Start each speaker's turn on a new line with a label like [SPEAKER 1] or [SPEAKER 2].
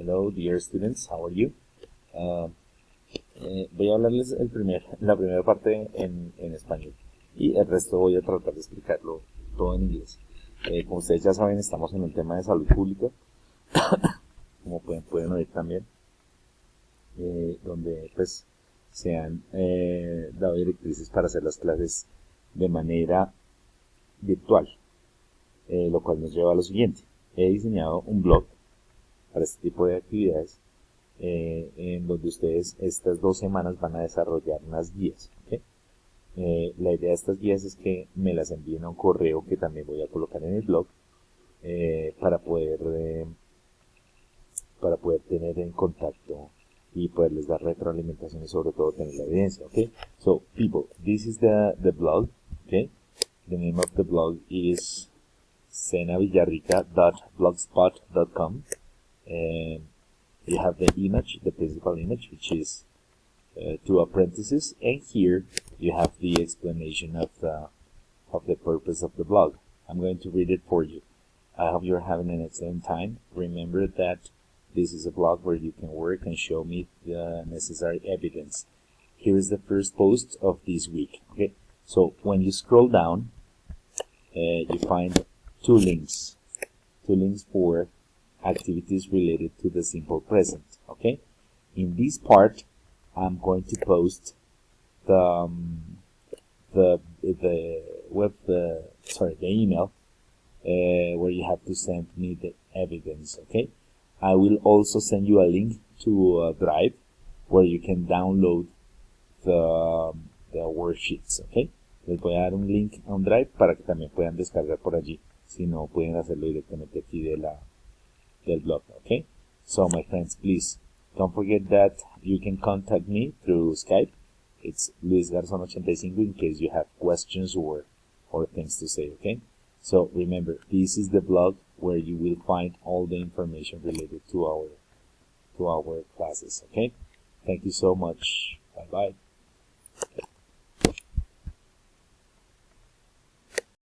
[SPEAKER 1] Hello, dear students, how are you? Voy a hablarles la primera parte en español y el resto voy a tratar de explicarlo todo en inglés. Como ustedes ya saben, estamos en un tema de salud pública, como pueden oír también, donde pues se han dado directrices para hacer las clases de manera virtual, lo cual nos lleva a lo siguiente. He diseñado un blog para este tipo de actividades en donde ustedes estas 2 semanas van a desarrollar unas guías. ¿Okay? La idea de estas guías es que me las envíen a un correo que también voy a colocar en el blog para poder tener en contacto y poderles dar retroalimentación y sobre todo tener la evidencia. Okay? So people, this is the blog. Okay? The name of the blog is senavillarrica.blogspot.com, and you have the image, the principal image, which is 2 apprentices, and here you have the explanation of the purpose of the blog. I'm going to read it for you. I hope you're having an excellent time. Remember that this is a blog where you can work and show me the necessary evidence. Here is the first post of this week. Okay, so when you scroll down, you find 2 links for activities related to the simple present. Okay, in this part I'm going to post the email where you have to send me the evidence. Okay, I will also send you a link to a Drive where you can download the worksheets. Okay, les voy a dar un link a un Drive para que también puedan descargar por allí. Si no, pueden hacerlo directamente aquí del blog. Okay, so my friends, please don't forget that you can contact me through Skype. It's Luis Garzon85 in case you have questions or things to say. Okay, so remember, this is the blog where you will find all the information related to our classes. Okay, thank you so much. Bye bye.